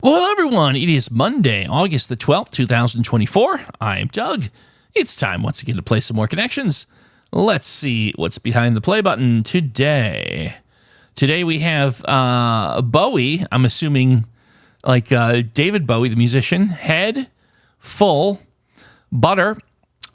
Well, hello, everyone. It is Monday, August the 12th, 2024. I am Doug. It's time once again to play some more connections. Let's see what's behind the play button today. Today we have Bowie, I'm assuming like David Bowie, the musician, head, full, butter,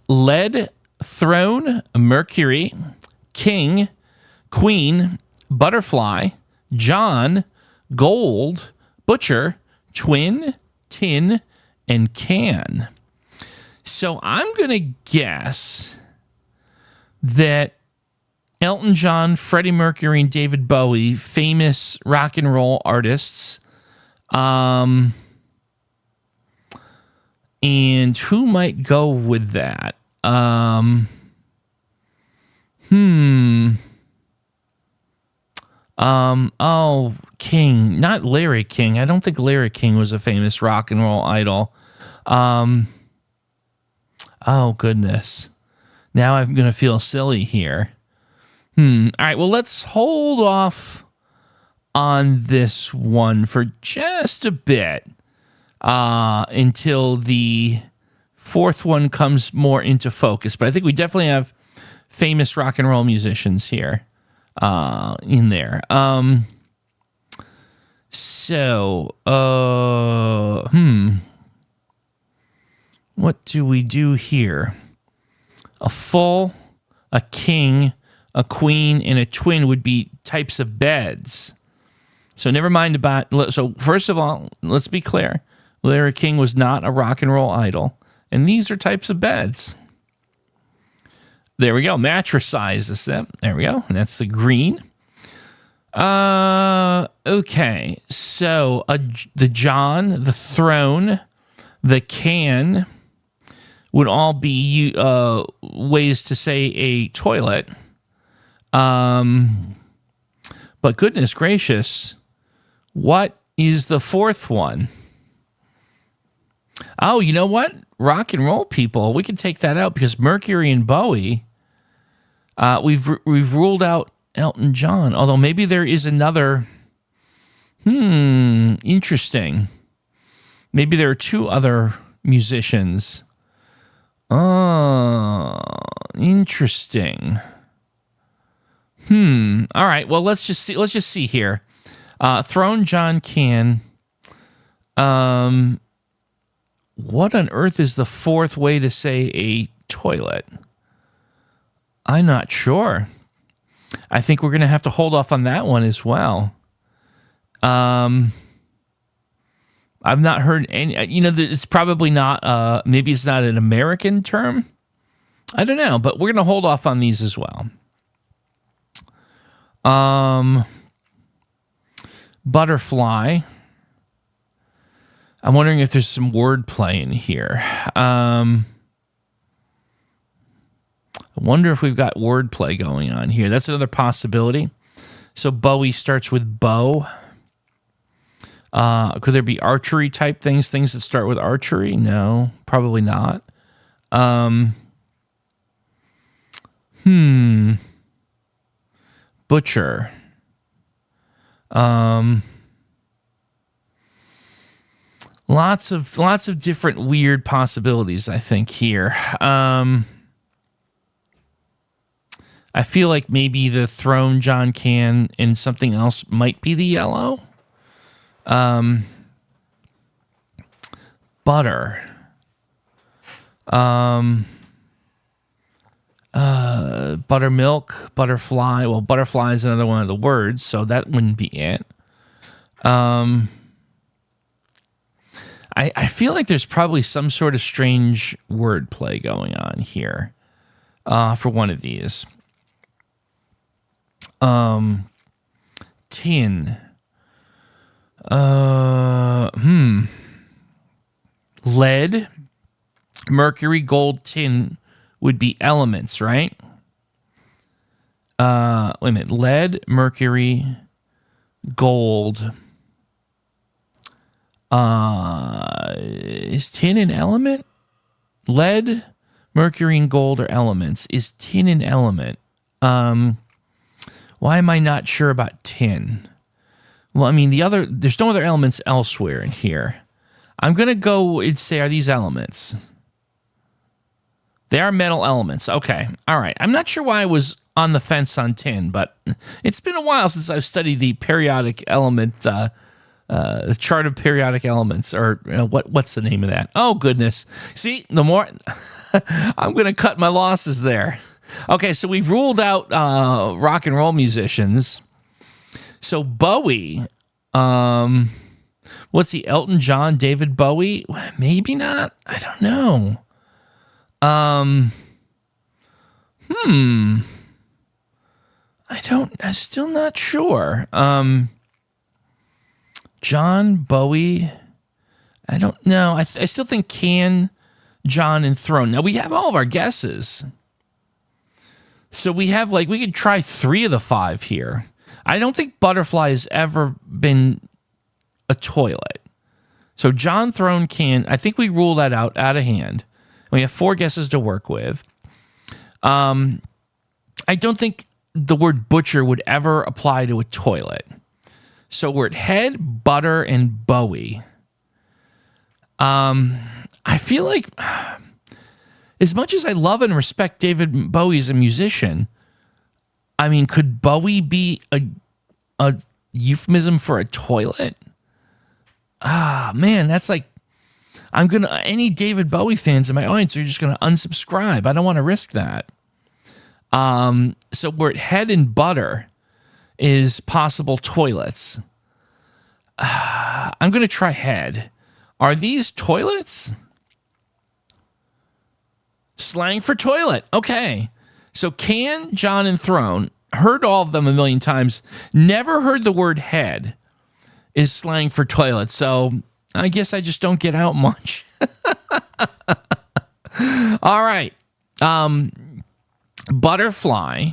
lead, throne, Mercury, king, queen, butterfly, John, gold, butcher, twin, tin, and can. So I'm going to guess that Elton John, Freddie Mercury, and David Bowie, famous rock and roll artists. And who might go with that? King, not Larry King. I don't think Larry King was a famous rock and roll idol. Oh, goodness. Now I'm going to feel silly here. All right, well, let's hold off on this one for just a bit until the fourth one comes more into focus. But I think we definitely have famous rock and roll musicians here in there. What do we do here? A full, a king, a queen, and a twin would be types of beds. So never mind about... So first of all, let's be clear. Larry King was not a rock and roll idol. And these are types of beds. There we go. Mattress sizes. There we go. And that's the green. Okay. So the John, the throne, the can would all be ways to say a toilet. But goodness gracious, what is the fourth one? Oh, you know what? Rock and roll people, we can take that out because Mercury and Bowie, we've ruled out Elton John. Although maybe there is another. Interesting. Maybe there are two other musicians. Oh, interesting. All right. Well, let's just see here. Throne, John, can. What on earth is the fourth way to say a toilet? I'm not sure. I think we're going to have to hold off on that one as well. I've not heard any, it's probably not, maybe it's not an American term. I don't know, but we're going to hold off on these as well. Butterfly. I'm wondering if there's some wordplay in here. I wonder if we've got wordplay going on here. That's another possibility. So Bowie starts with bow. Could there be archery type things that start with archery? No, probably not. Butcher. Lots of different weird possibilities, I think, here. I feel like maybe the throne, John can, and something else might be the yellow. Butter. Buttermilk, butterfly. Well, butterfly is another one of the words, so that wouldn't be it. I feel like there's probably some sort of strange wordplay going on here for one of these. Tin. Lead, mercury, gold, tin would be elements, right? Wait a minute. Lead, mercury, gold. Is tin an element? Lead, mercury, and gold are elements. Is tin an element? Why am I not sure about tin? Well, I mean, there's no other elements elsewhere in here. I'm going to go and say, are these elements? They are metal elements. Okay. All right. I'm not sure why I was on the fence on tin, but it's been a while since I've studied the periodic element, the chart of periodic elements, or what's the name of that? Oh, goodness. See, the more I'm going to cut my losses there. Okay. So we've ruled out rock and roll musicians. So Bowie, what's he? Elton John, David Bowie? Maybe not. I don't know. I'm still not sure. John Bowie. I don't know. I still think Can, John, and Throne. Now we have all of our guesses. So we have we could try 3 of the 5 here. I don't think Butterfly has ever been a toilet. So John, Throne, Can. I think we rule that out of hand. We have 4 guesses to work with. I don't think the word butcher would ever apply to a toilet. So we're at head, butter, and Bowie. I feel like, as much as I love and respect David Bowie as a musician, I mean, could Bowie be a euphemism for a toilet? Man, that's any David Bowie fans in my audience are just going to unsubscribe. I don't want to risk that. So we're at head and butter is possible toilets. I'm going to try head. Are these toilets? Slang for toilet. Okay. So Can, John, and Throne, heard all of them a million times. Never heard the word head is slang for toilet. So I guess I just don't get out much. All right. Butterfly,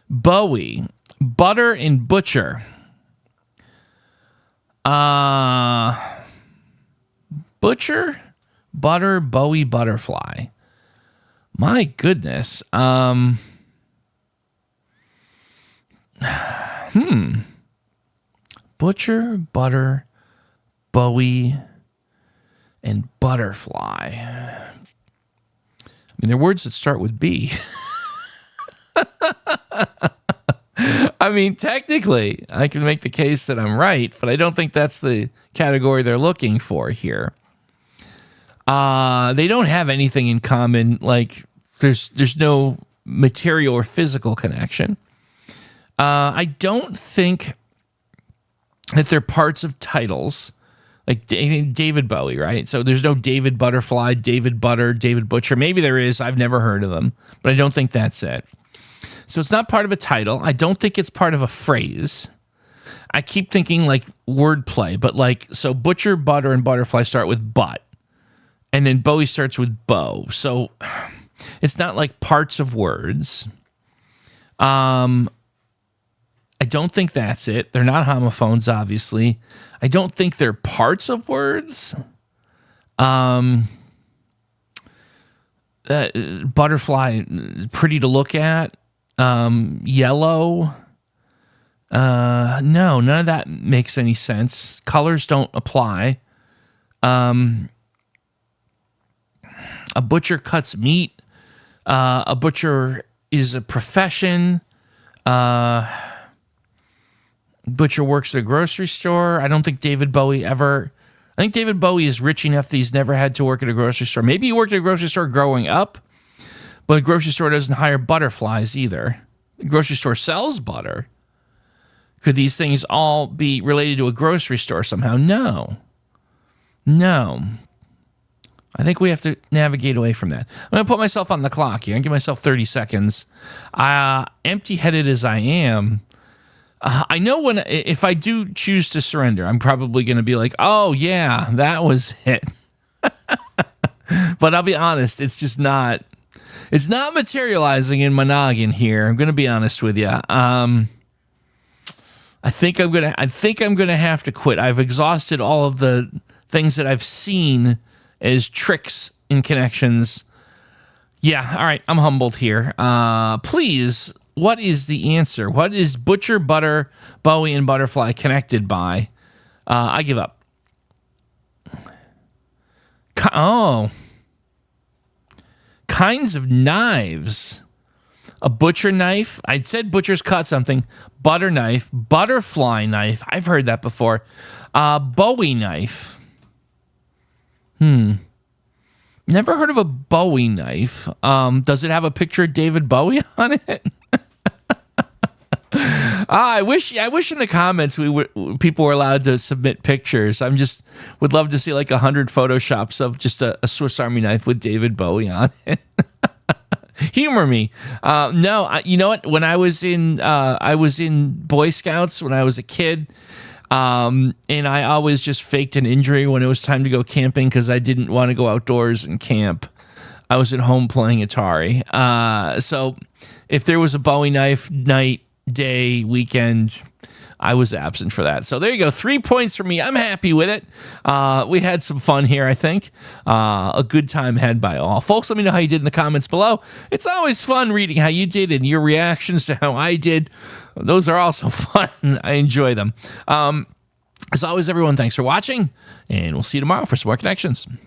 Bowie, butter, and butcher. Butcher, butter, Bowie, butterfly. My goodness. Butcher, butter, Bowie, and butterfly. I mean, they're words that start with B. I mean, technically, I can make the case that I'm right, but I don't think that's the category they're looking for here. They don't have anything in common. There's no material or physical connection. I don't think that they're parts of titles, like David Bowie, right? So there's no David Butterfly, David Butter, David Butcher. Maybe there is. I've never heard of them, but I don't think that's it. So it's not part of a title. I don't think it's part of a phrase. I keep thinking wordplay, but so butcher, butter, and butterfly start with but. And then Bowie starts with bow. So it's not like parts of words. I don't think that's it. They're not homophones, obviously. I don't think they're parts of words. Butterfly, pretty to look at. Yellow. No, none of that makes any sense. Colors don't apply. A butcher cuts meat. A butcher is a profession. Butcher works at a grocery store. I don't think David Bowie ever... I think David Bowie is rich enough that he's never had to work at a grocery store. Maybe he worked at a grocery store growing up, but a grocery store doesn't hire butterflies either. The grocery store sells butter. Could these things all be related to a grocery store somehow? No. I think we have to navigate away from that. I'm going to put myself on the clock here and give myself 30 seconds. Empty-headed as I am, I know if I do choose to surrender, I'm probably going to be like, oh, yeah, that was it. But I'll be honest, it's just not... It's not materializing in my noggin here. I'm going to be honest with you. I think I'm going to have to quit. I've exhausted all of the things that I've seen as tricks in connections. Yeah, all right, I'm humbled here. Please What is the answer? What is butcher, butter, Bowie, and butterfly connected by? I give up. Kinds of knives. A butcher knife. I said butcher's cut something. Butter knife. Butterfly knife. I've heard that before. Bowie knife. Never heard of a Bowie knife. Does it have a picture of David Bowie on it? I wish in the comments people were allowed to submit pictures. Would love to see like 100 photoshops of just a Swiss Army knife with David Bowie on it. Humor me. No, you know what? When I was in Boy Scouts when I was a kid, and I always just faked an injury when it was time to go camping because I didn't want to go outdoors and camp. I was at home playing Atari. So if there was a Bowie knife night, day, weekend, I was absent for that. So there you go. 3 points for me. I'm happy with it. We had some fun here, I think. A good time had by all. Folks, let me know how you did in the comments below. It's always fun reading how you did and your reactions to how I did. Those are also fun. I enjoy them. As always, everyone, thanks for watching, and we'll see you tomorrow for some more connections.